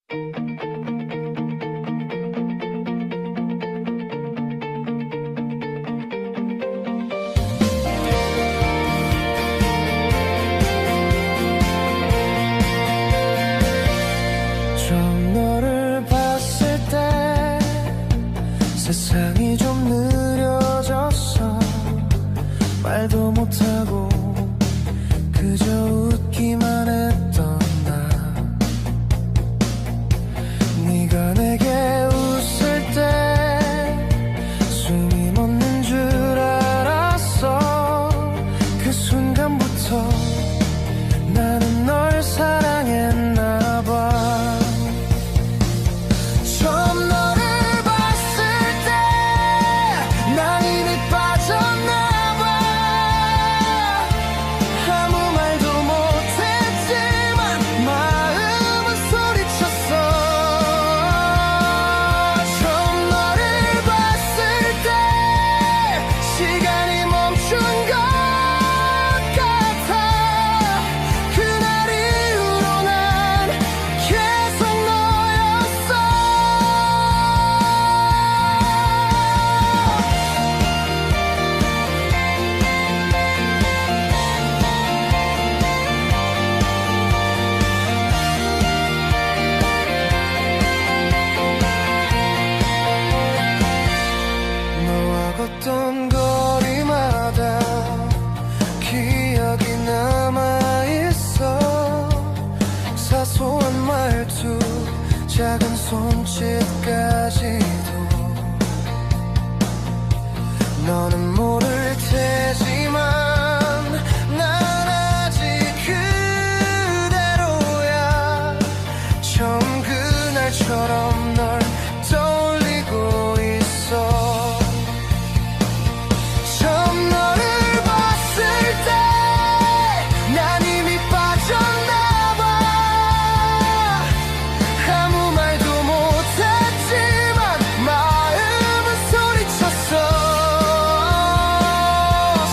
처음 너를 봤을 때 세상이 좀 느려졌어. 말도 못하고 그저 웃기만 했던 나. 네가 내게 웃을 때 숨이 멎는 줄 알았어. 그 순간부터 나는 널 사랑했나 봐. 처음 너를 봤을 때 난 이미 빠졌나 봐. 아무 말도 못했지만 마음은 소리쳤어. 처음 너를 봤을 때 시간이 멈춘 것 같아. 그날 이후로 난 계속 너였어. 너와 걷던 거리마다 기억이 남아있어. 사소한 말투, 작은 손짓까지도. 너는 모를 테지만 난 아직 그대로야. 처음 그날처럼 널 떠올리고 있어. 처음 너를 봤을 때 난 이미 빠졌나 봐. 아무 말도 못했지만 마음은 소리쳤어.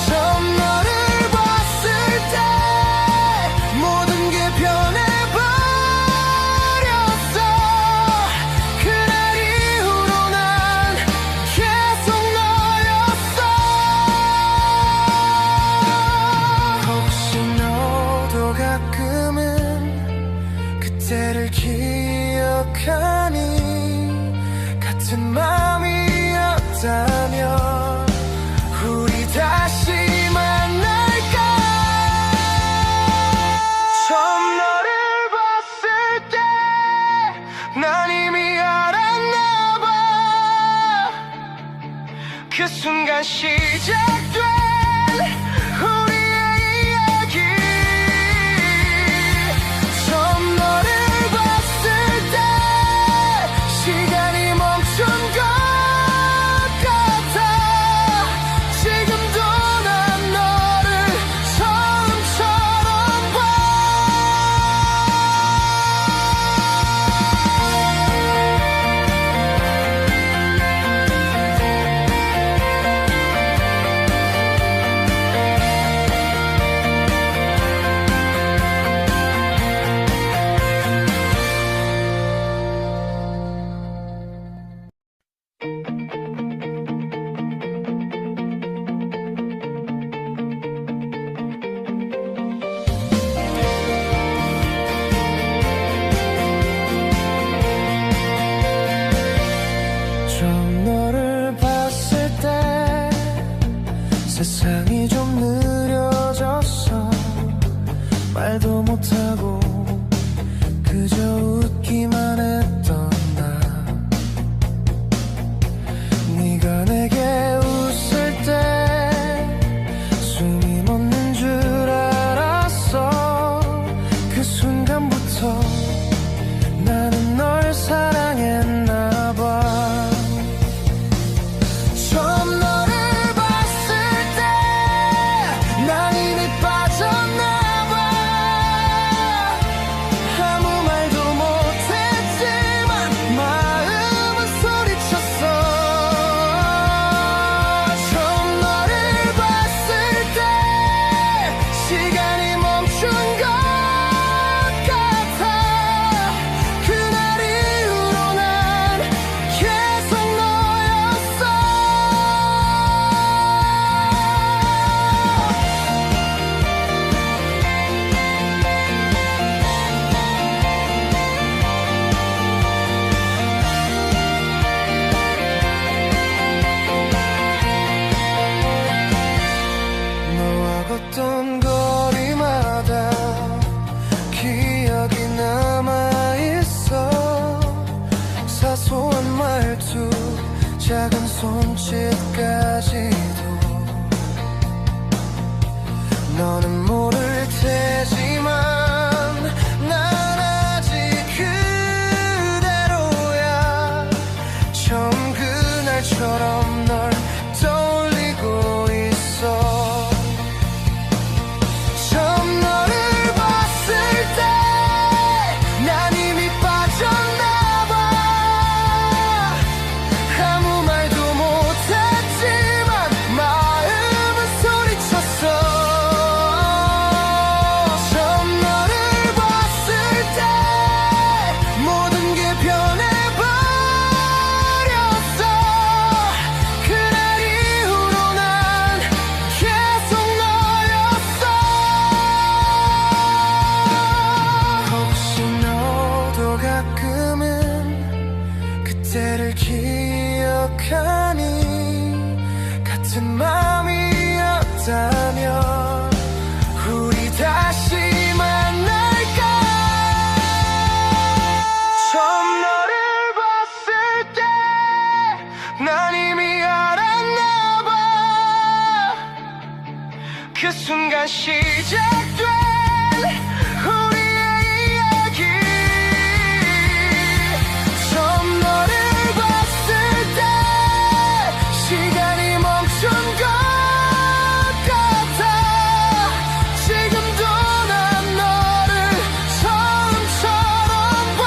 처음 너를 봤을 때 모든 게 변해버렸어. 그날 이후로 난 계속 너였어. 혹시 너도 가끔은 그때를 기억하니? 같은 마음이었다면 우리 다시 만날까? 처음 너를 봤을 때 난 이미 알았나 봐. 그 순간 시작된 우리의 이야기. 처음 너를 봤을 때 시간이 멈춘 것 같아. 지금도 난 너를 처음처럼 봐. 작은 손짓까지도 너는 모를 테지만 난 아직 그대로야. 처음 그날처럼 널 떠올리고 있어. 처음 너를 봤을 때 난 이미 빠졌나봐. 아무 말도 못했지만 마음은 소리쳤어. 처음 너를 봤을 때 모든 게 변해버렸어. 그날 이후로 난 계속 너였어. 혹시 너도 가끔은 그때를 기억하니? 같은 마음이었다면 우리 다시 만날까? 처음 너를 봤을 때 난 이미 알았나봐. 그 순간 시작된 우리의 이야기. 처음 너를 봤을 때 시간이 멈춘 것 같아. 지금도 난 너를 처음처럼 봐.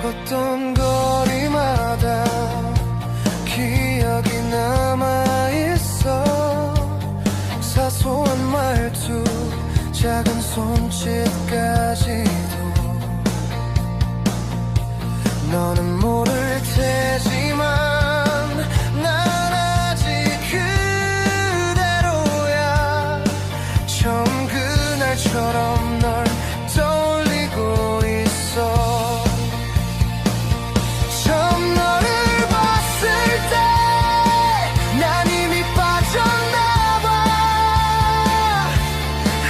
어떤 거리마다 기억이 남아있어. 사소한 말투, 작은 손짓까지도. 너는 모를 테지만 난 아직 그대로야. 처음 그날처럼 널 떠올리고 있어. 처음 너를 봤을 때 난 이미 빠졌나봐.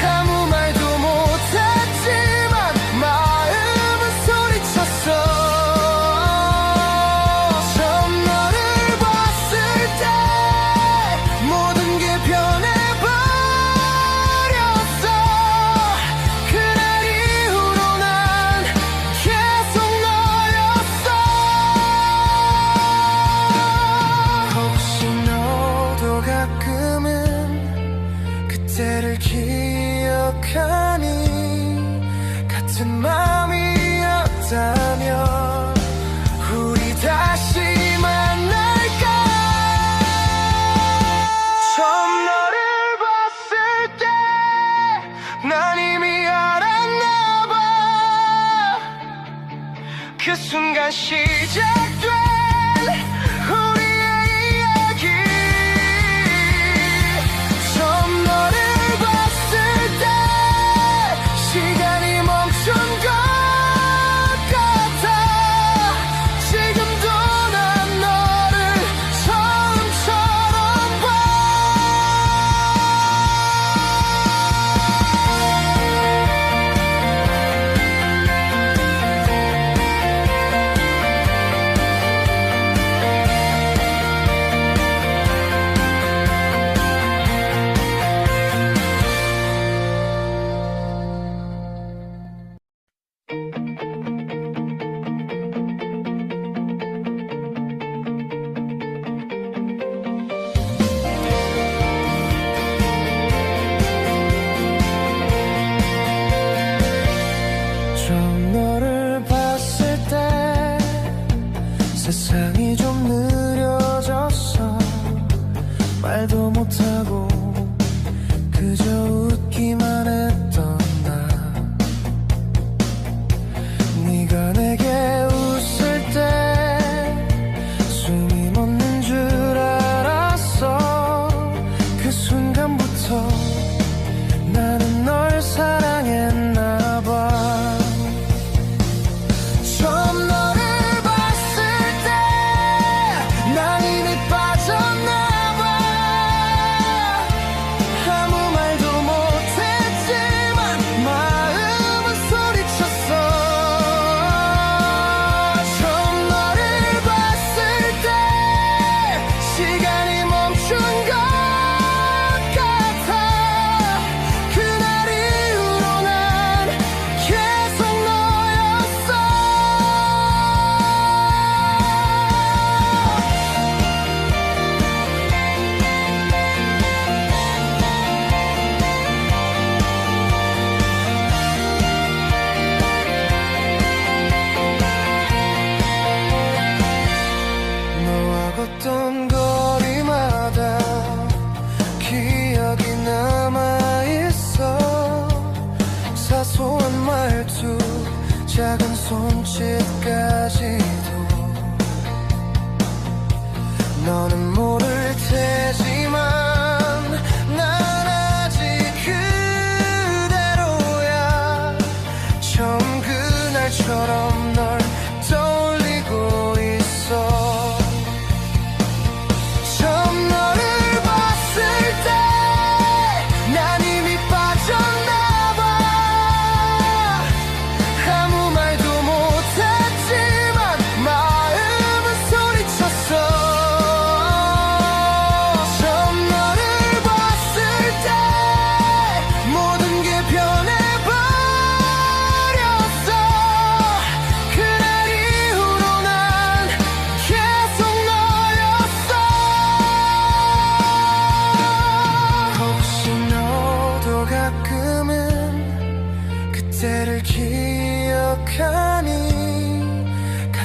아무 말도 못했지만 마음은 소리쳤어. 처음 너를 봤을 때 모든 게 변해버렸어. 그날 이후로 난 계속 너였어. 혹시 너도 가끔은 그때를 기억하니? 같은 맘이었다면 우리 다시 만날까? 처음 너를 봤을 때 난 이미 알았나봐. 그 순간 시작된 우리의 이야기. 처음 너를 봤을 때 시간이 멈춘 것 같아. 지금도 난 너를 처음처럼 봐. 처음 너를 봤을 때 세상이 좀 느려졌어. 말도 못하고 그저 웃기만 했던 나. 네가 내게 웃을 때 숨이 멎는 줄 알았어. 그 순간부터 나는 널 사랑했나 봐. 처음 너를 봤을 때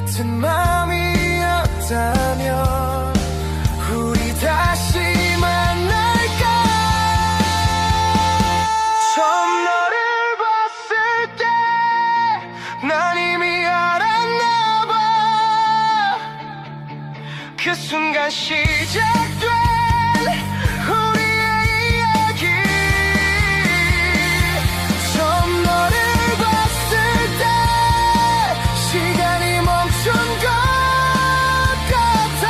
같은 맘이었다면 우리 다시 만날까. 처음 너를 봤을 때 난 이미 알았나 봐. 그 순간 시작된 우리의 이야기. 처음 너를 봤을 때 시간이 멈춘 것 같아.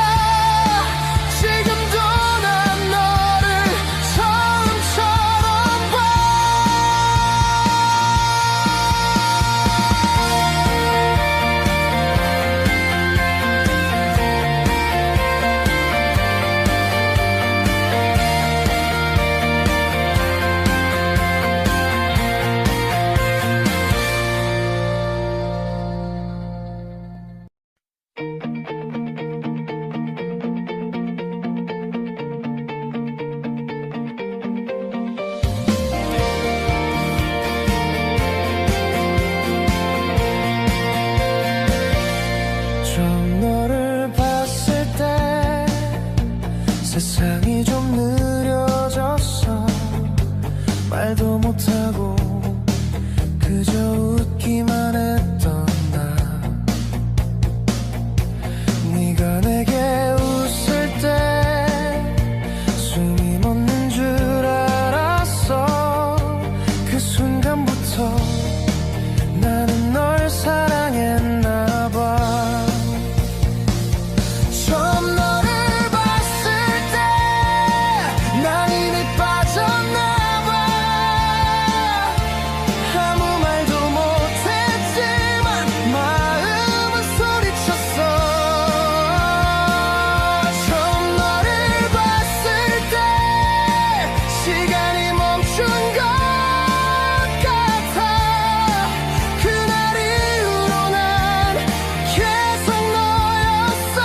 지금도 난 너를 처음처럼 봐. 처음 너를 봤을 때 세상이 좀 느려졌어. 말도 못하고 그저 웃기만 했던 나. 네가 내게 웃을 때 숨이 멎는 줄 알았어. 그 순간부터 나는 널 사랑했나 봐. 처음 너를 봤을 때 난 이미 빠졌나 봐. 아무 말도 못했지만 마음은 소리쳤어. 처음 너를 봤을 때 시간이 멈춘 것 같아. 그날 이후로 난 계속 너였어.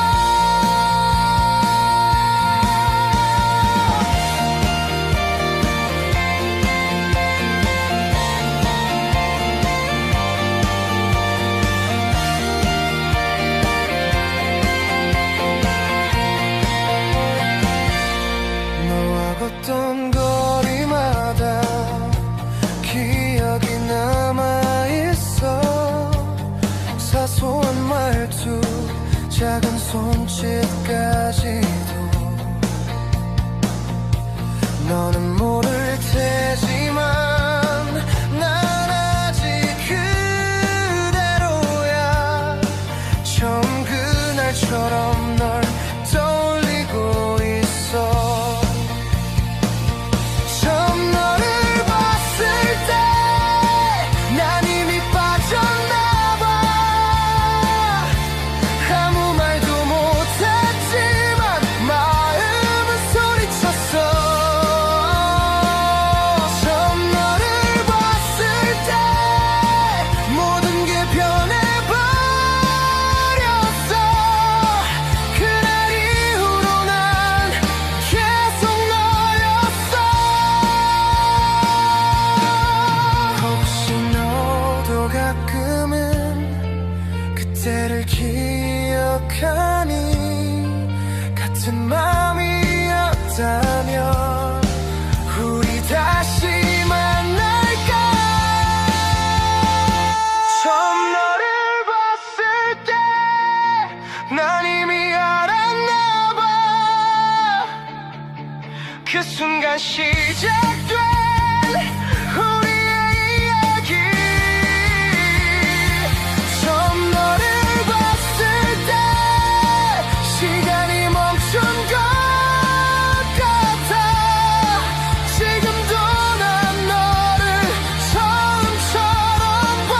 너와 걷던 거리마다 기억이 남아있어. 사소한 말투 작은 손짓까지도. 너는 모를 테지만 난 아직 그대로야. 처음 그날처럼 널 떠올리고 있어. 처음 너를 봤을 때 난 이미 빠졌나 봐. 아무 말도 못했지만 마음은 소리쳤어. 처음 너를 봤을 때 모든 게 변해버렸어. 그날 이후로 난 계속 너였어. 혹시 너도 가끔은 그때를 기억하니. 같은 맘이었다면 우리 다시 만날까. 처음 너를 봤을 때 난 이미 알았나 봐. 그 순간 시작된 우리의 이야기. 처음 너를 봤을 때 시간이 멈춘 것 같아. 지금도 난 너를 처음처럼 봐.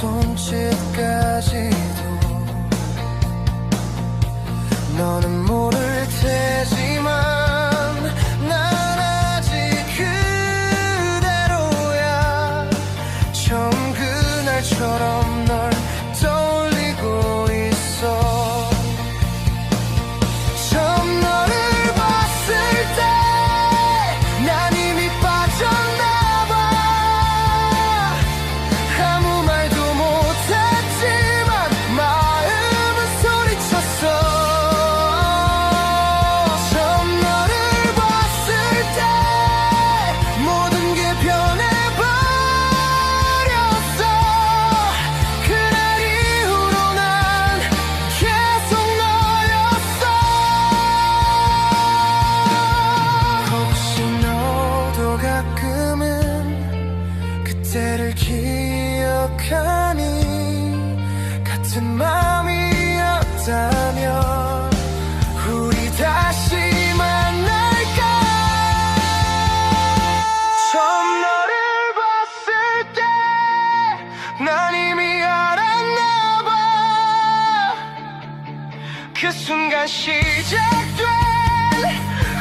손짓까지도 너는 모를 테지만 난 아직 그대로야. 처음 그날처럼 널 떠올리고 있어. 처음 너를 봤을 때 난 이미 빠졌나봐. 아무 말도 못했지만 마음은 소리쳤어. 처음 너를 봤을 때 모든 게 변해버렸어. 그날 이후로 난 계속 너였어. 혹시 너도 가끔은 그때를 기억하니? 같은 마음이었다면 우리 다시 만날까? 처음 너를 봤을 때 난 이미 알았나봐. 그 순간 시작된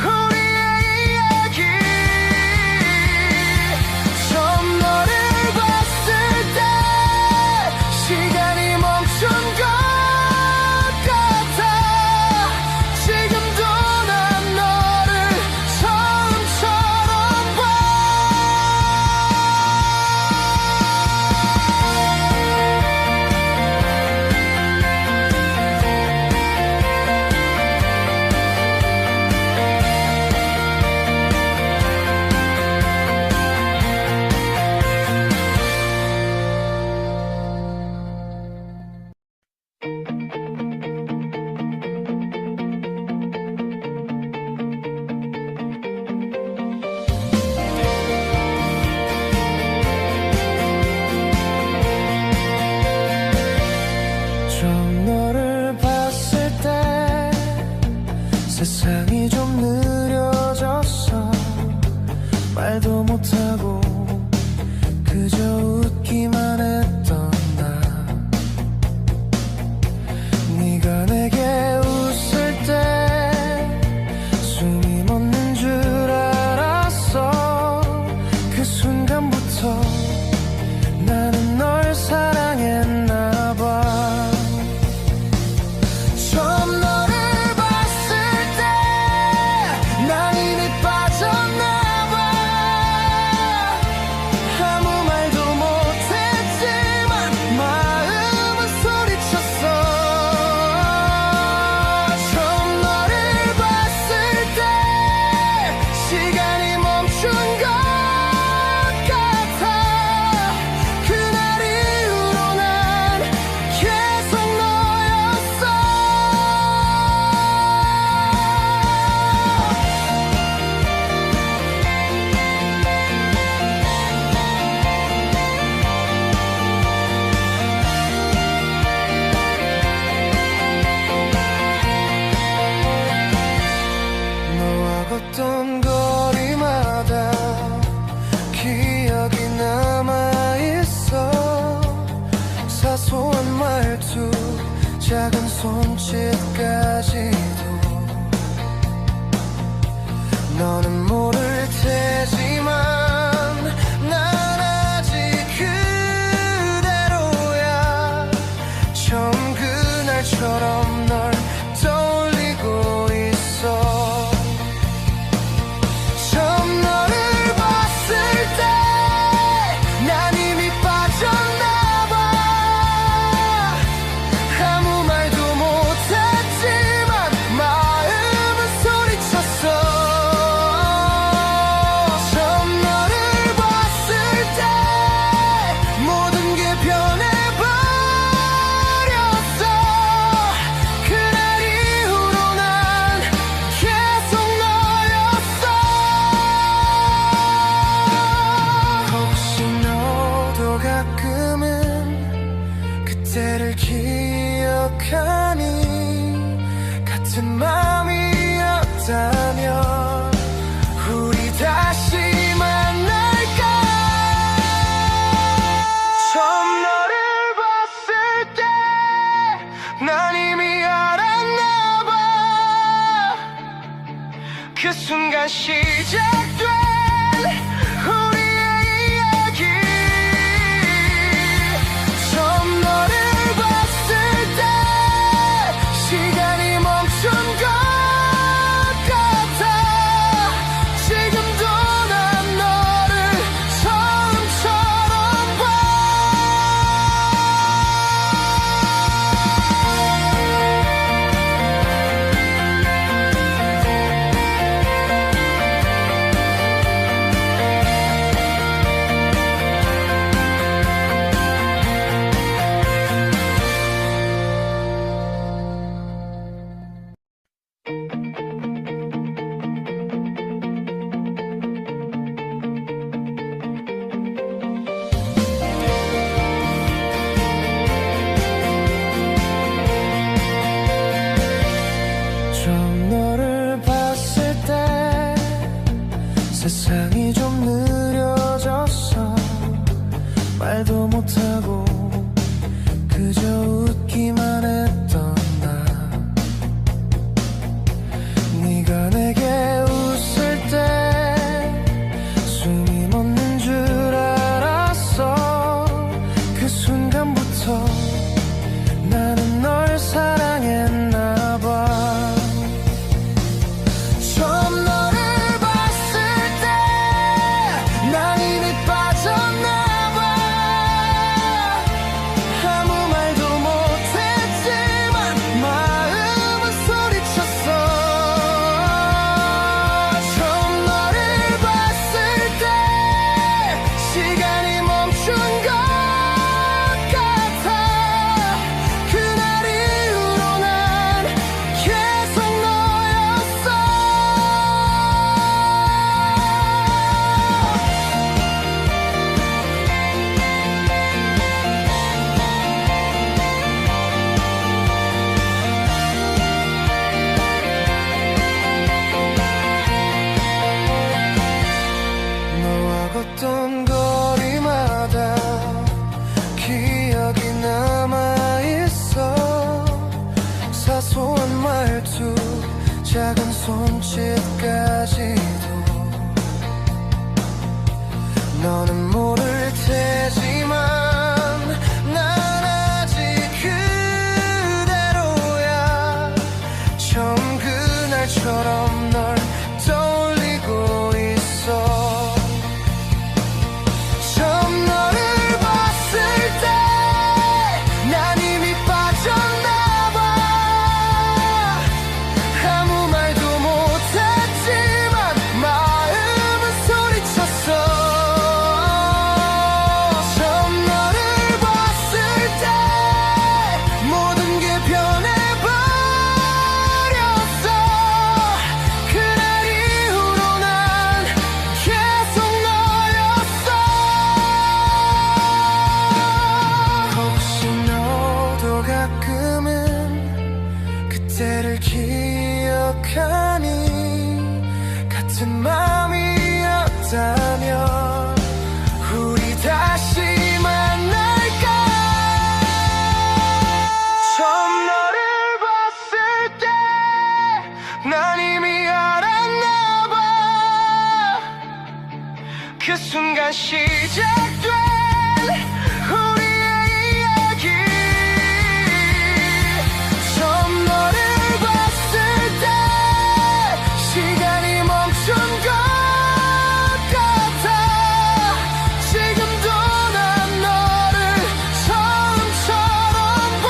우리의 이야기. 처음 너를 봤을 때 시간이 멈춘 것 같아. 지금도 난 너를 처음처럼 봐. 처음 너를 봤을 때 세상이 좀 느려졌어. 말도 못하고 그저 웃기만 했던 나. 네가 내게 웃을 때 숨이 멎는 줄 알았어. 그 순간부터 나는 널 사랑했나 봐. 처음 너를 봤을 때 난 이미 빠졌나 봐. 아무 말도 못 순간 시작된 우리의 이야기 처음 너를 봤을 때 시간이 멈춘 것 같아 지금도 난 너를 처음처럼 봐 처음 너를 봤을 때 세상이 좀 느려졌어 말도 못하고 그저 웃기만 했던 나 네가 내게 웃을 때 숨이 멎는 줄 알았어 그 순간부터 나는 널 사랑했나 봐 처음 너를 봤을 때 난 이미 빠졌나 봐 아무 말도 못했지만 마음은 소리쳤어 처음 너를 봤을 때 시간이 멈춘 것 같아 그날 이후로 난 계속 너였어 너와 걷던 거리마다 기억이 남아있어 사소한 말투 작은 손짓까지도 너는 모를 테지만 난 아직 그대로야 처음 그날처럼 널 떠올리고 있어 처음 너를 봤을 때 난 이미 빠졌나 봐 아무 말도 못했지만 마음은 소리쳤어 처음 너를 봤을 때 모든 게 변해버렸어 그날 이후로 난 계속 너였어 혹시 너도 가끔은 그때를 기억하니 같은 마음이었다면 우리 다시 만날까 처음 너를 봤을 때 난 이미 알았나 봐 그 순간 시작된 우리의 이야기 처음 너를 봤을 때 시간이 멈춘 것 같아 지금도 난 너를 처음처럼 봐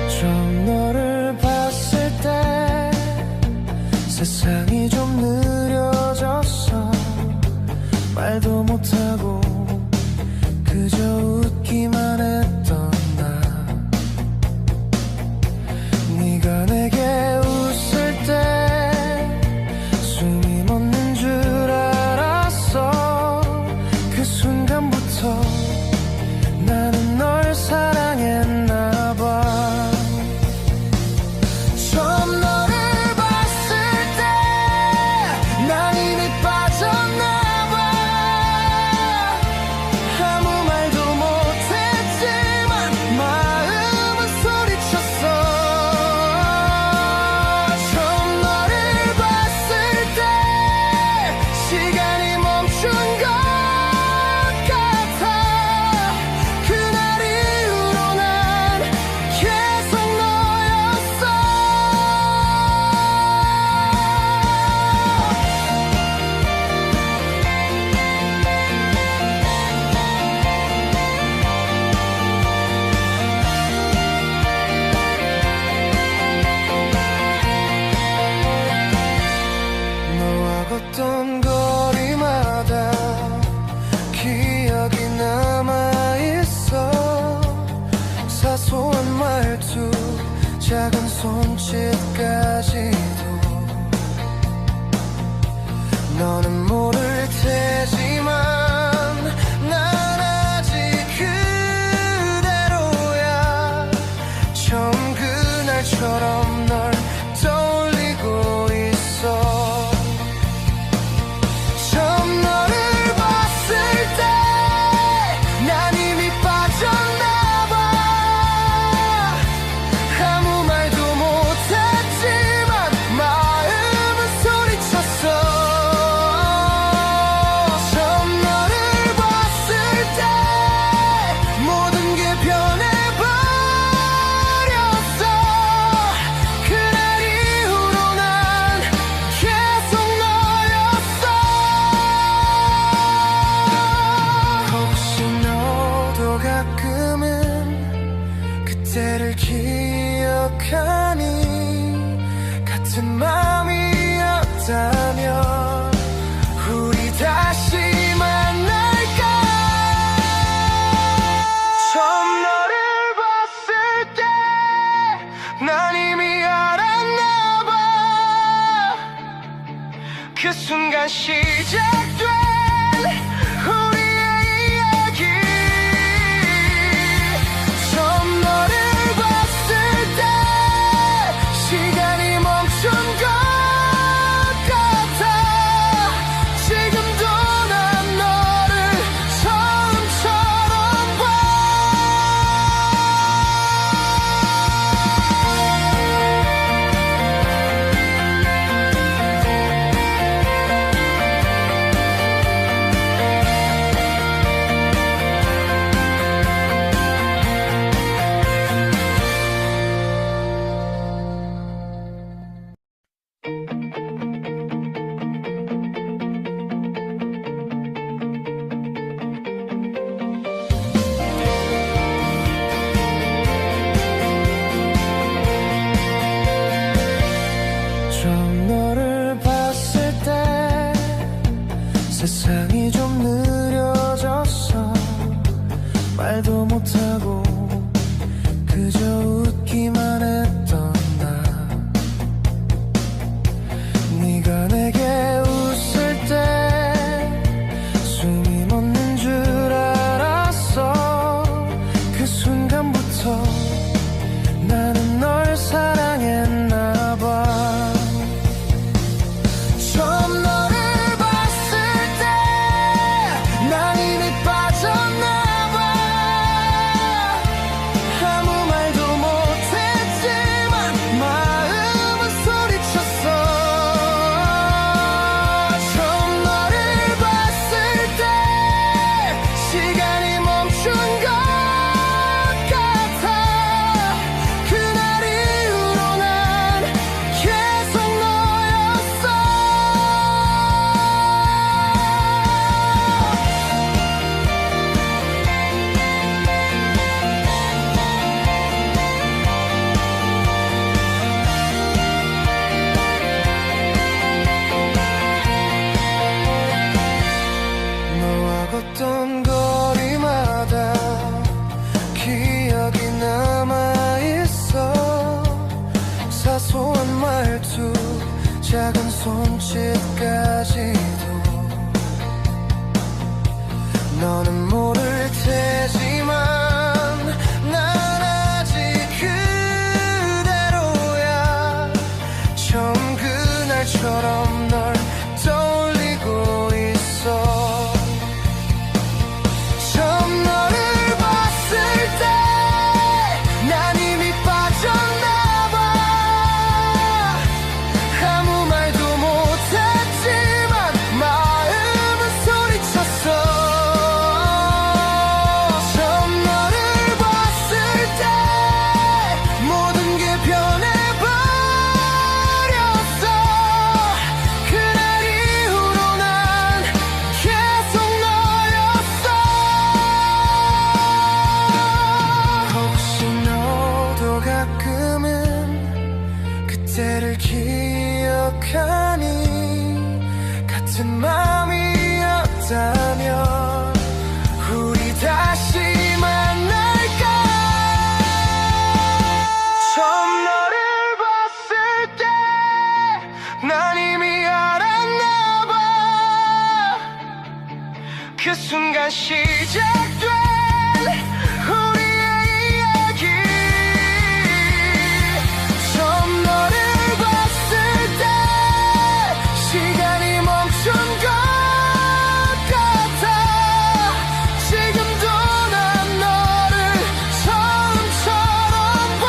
처음 너를 봤을 때 세상이 좀 느려졌어 말도 못하고 그저 웃기만 했던 나 같은 마음이었다면 우리 다시 만날까. 처음 너를 봤을 때 난 이미 알았나봐. 그 순간 시작된 우리의 이야기. 처음 너를 봤을 때 시간이 멈춘 것 같아. 지금도 난 너를 처음처럼 봐. 처음 너를 봤을 때 세상이 좀 느려졌어. 말도 못하고 그저 웃기만 했던 나. 네가 내게 웃을 때 숨이 멎는 줄 알았어. 그 순간부터 나는 널 사랑했나 봐. 처음 너를 봤을 때 난 이미 빠졌나 봐. 아무 말도 못했지만 마음은 소리쳤어. 처음 너를 봤을 때 시간이 멈춘 것 같아. 그날 이후로 난 계속 너였어. 너와 걷던 거리마다 기억이 남아있어. 사소한 말투, 작은 손짓까지도. 너는 모를 테지만 난 아직 그대로야. 처음 그날처럼 널 떠올리고 있어. 처음 너를 봤을 때 난 이미 빠졌나 봐. 아무 말도 못했지만 마음은 소리쳤어. 처음 너를 봤을 때 모든 게 변해버렸어. 그날 이후로 난 계속 너였어. 혹시 너도 가끔은 그때를 기억하니. 같은 마음이었다면 우리 다시 만날까. 처음 너를 봤을 때 난 이미 알았나 봐. 그 순간 시작된 우리의 이야기. 처음 너를 봤을 때 시간이 멈춘 것 같아. 지금도 난 너를 처음처럼 봐.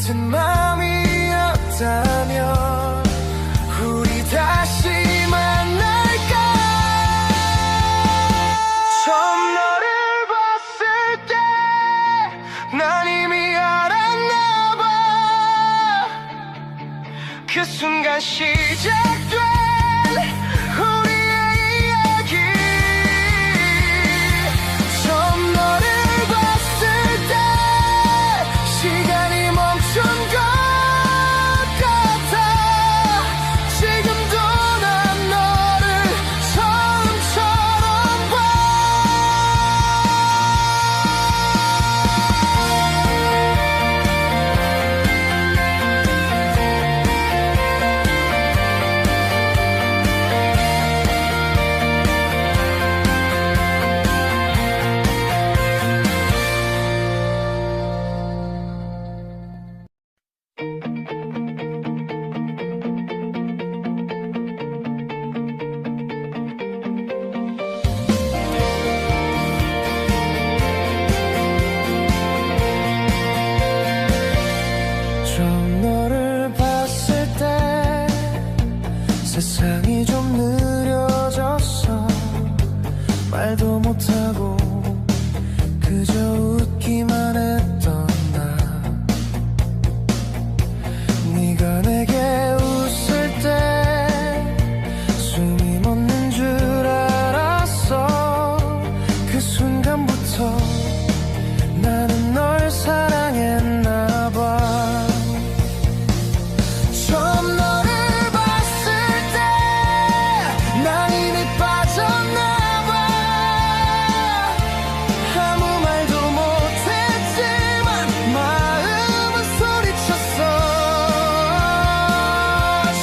같은 맘이었다면 우리 다시 만날까. 처음 너를 봤을 때 난 이미 알았나 봐. 그 순간 시작된 우리의 이야기. 처음 너를 봤을 때 시간이 멈춘 것 같아. 지금도 난 너를 처음처럼 봐. 처음 너를 봤을 때 세상이 좀 느려졌어. 말도 못하고 그저 웃기만 했던 나. 네가 내게 웃을 때 숨이 멎는 줄 알았어. 그 순간부터 나는 널 사랑했나 봐. 처음 너를 봤을 때 난 이미 빠졌나 봐. 아무 말도 못했지만 마음은 소리쳤어.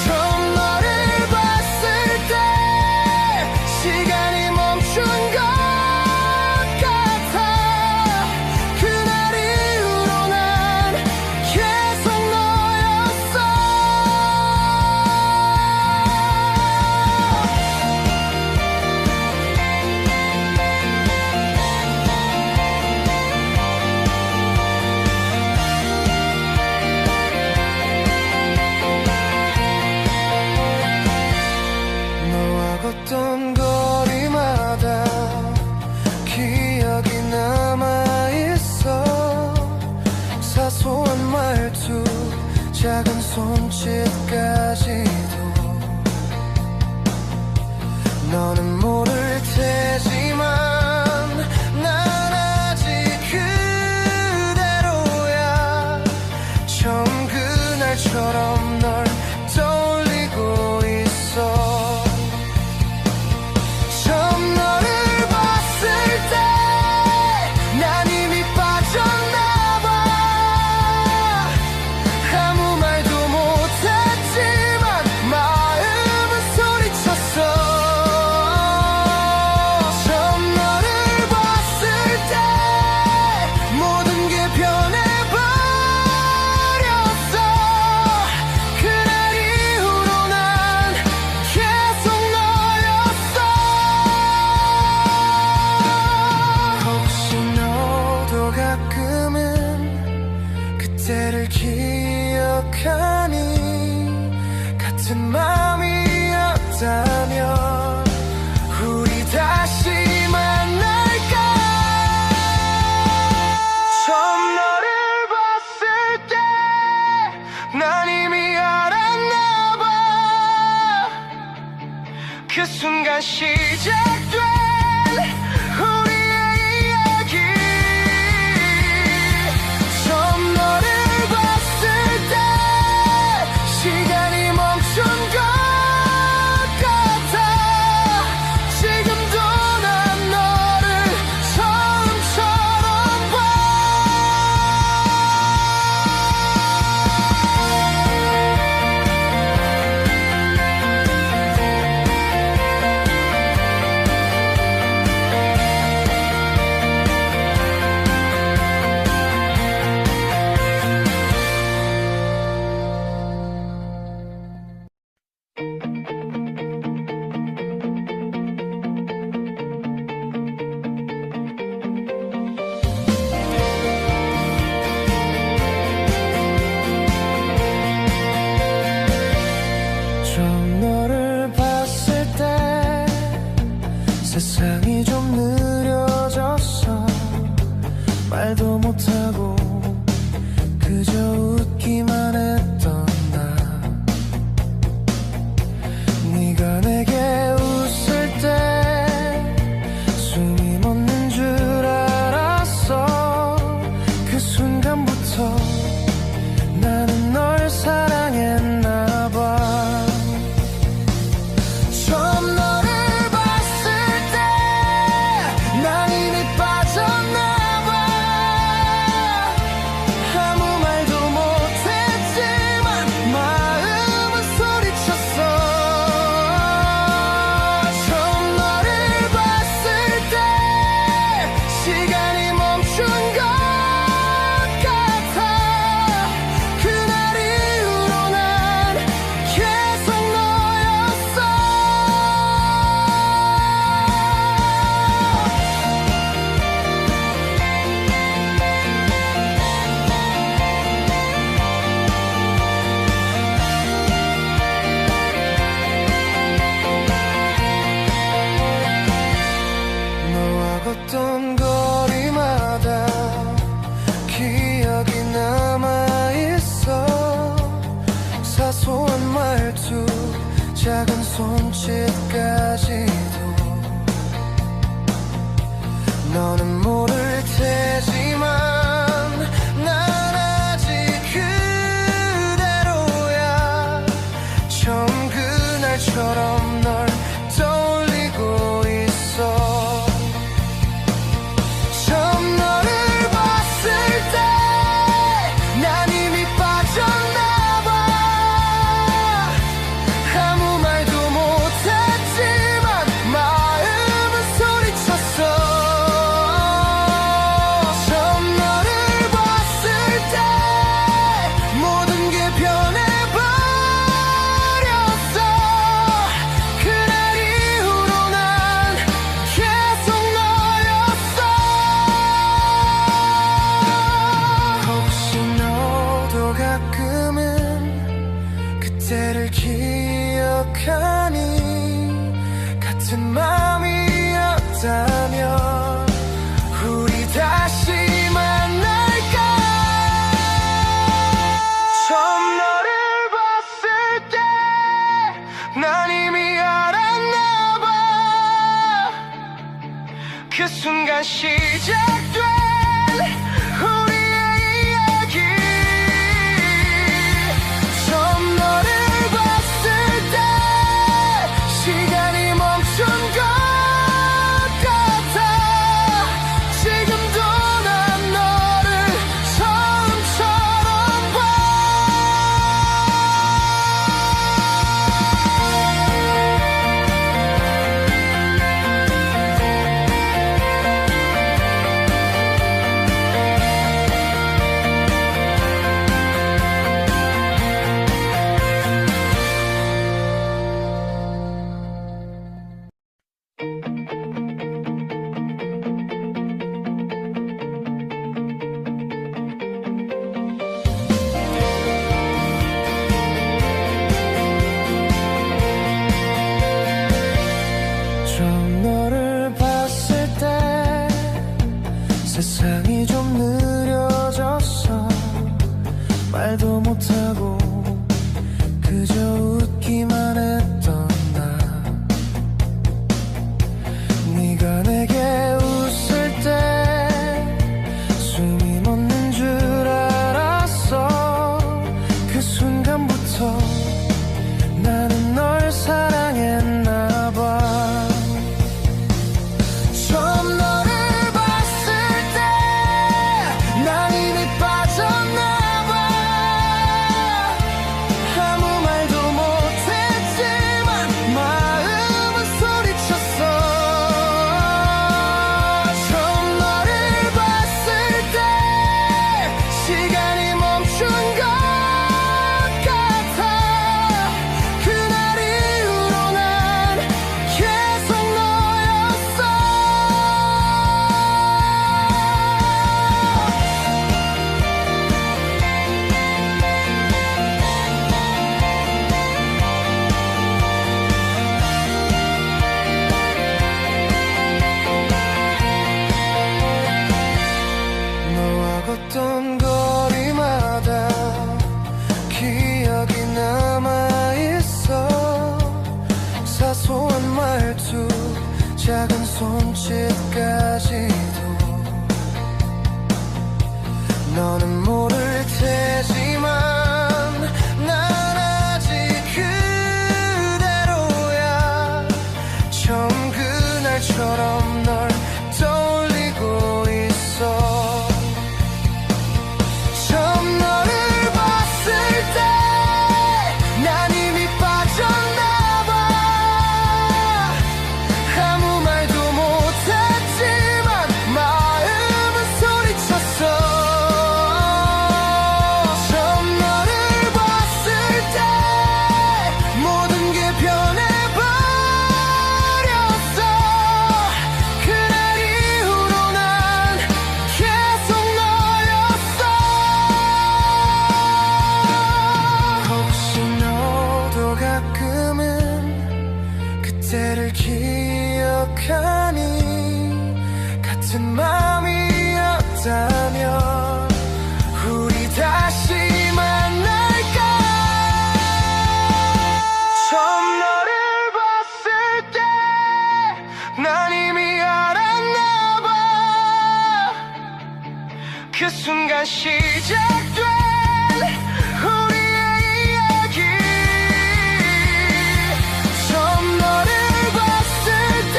처음 너를 봤을 때 시간이 멈춘 것 같아. 그날 이후로 난 계속 너였어. 너와 걷던 거리마다 기억이 남아있어. 사소한 말투 작은 손짓까지도. 너는 모를 테지만 난 아직 그대로야. 처음 그날처럼 널 떠올리고 있어. 처음 너를 봤을 때 난 이미 빠졌나 봐. 아무 말도 못했지만 마음은 소리쳤어. 처음 너를 봤을 때 모든 게 변해버렸어. 그날 이후로 난 계속 너였어. 혹시 너도 가끔은 그때를 기억하니. 같은 맘이었다면 우리 다시 만날까. 처음 너를 봤을 때 난 이미 알았나 봐. 그 순간 시작된 우리의 이야기. 처음 너를 봤을 때 시간이 멈춘 것 같아. 지금도 난 너를 처음처럼 봐. 걷던 거리마다 기억이 남아있어. 사소한 말투, 작은 손짓까지도. 너는 모를 테지만 난 아직 그대로야. 처음 그날처럼 널 떠올리고 있어. 처음 너를 봤을 때 난 이미 빠졌나봐. 아무 말도 못했지만 마음은 소리쳤어. 처음 너를 봤을 때 모든 게 변해버렸어. 그날 이후로 난 계속 너였어. 혹시 너도 가끔은 그때를 기억하니? 같은 맘이었다면 우리 다시 만날까? 처음 너를 봤을 때 난 이미 알았나봐. 그 순간 시작된 우리의 이야기. 처음 너를 봤을 때 시간이 멈춘 것 같아. 지금도 난 너를 처음처럼 봐. 처음 너를 봤을 때 세상이 좀 느려졌어. 말도 못하고 그저 웃기만 했던 나. 네가 내게 웃을 때 숨이 멎는 줄 알았어. 그 순간부터 나는 널 사랑했나 봐. 처음 너를 봤을 때 난 이미 빠졌나 봐. 같은 맘이었다면 우리 다시 만날까. 처음 너를 봤을 때 난 이미 알았나 봐. 그 순간 시작된 우리의 이야기. 처음 너를 봤을 때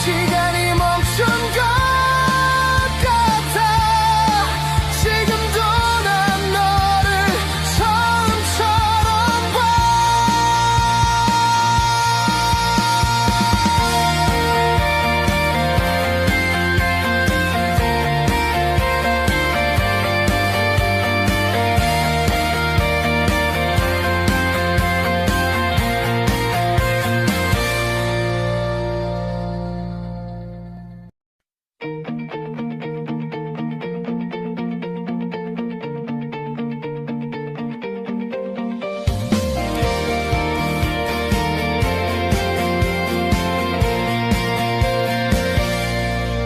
시간이 멈춘 것 같아. 지금도 난 너를 처음처럼 봐.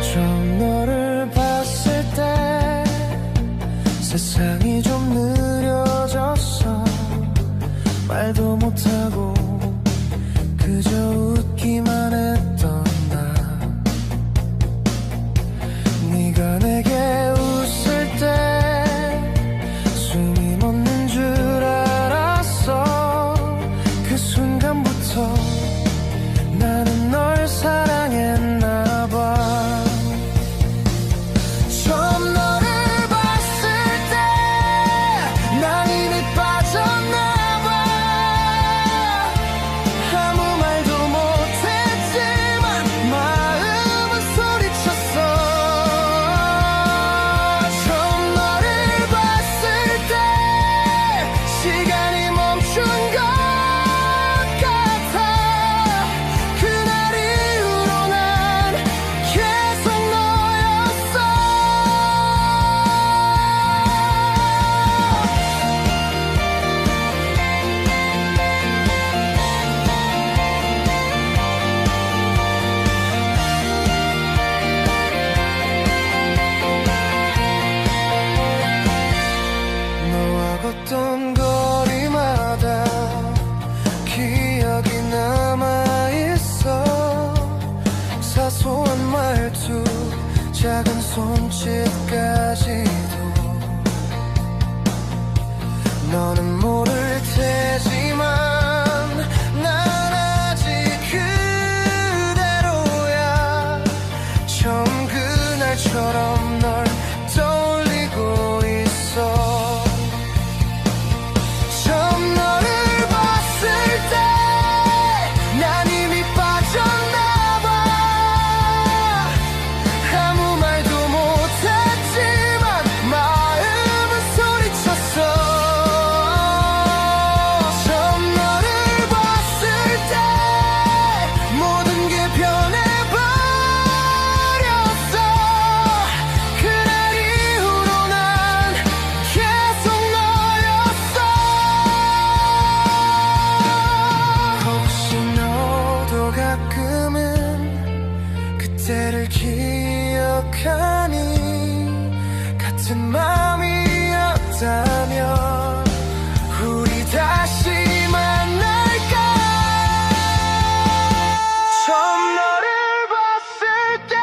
처음 너를 봤을 때 세상이 좀 느려졌어. 말도 못하고 그저 웃기만 했던 나. 네가 내게 웃을 때 숨이 멎는 줄 알았어. 그 순간부터 나는 널 사랑했나 봐. 처음 너를 봤을 때 난 이미 빠졌나 봐. 아무 말도 못했지만 마음은 소리쳤어. 처음 너를 봤을 때 시간이 멈춘 것 같아. 그날 이후로 난 계속 너였어. 너와 걷던 거리마다 기억이 남아있어. 사소한 말투 작은 손짓까지도. 너는 모를 테지만 난 아직 그대로야. 처음 그날처럼 널 떠올리고 있어. 처음 너를 봤을 때 난 이미 빠졌나 봐. 아무 말도 못했지만 마음은 소리쳤어. 처음 너를 봤을 때 모든 게 변해버렸어. 그날 이후로 난 계속 너였어. 혹시 너도 가끔은 그때를 기억하니. 같은 맘이었다면 우리 다시 만날까. 처음 너를 봤을 때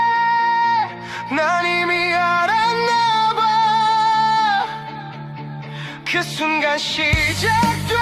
난 이미 알았나 봐. 그 순간 시작된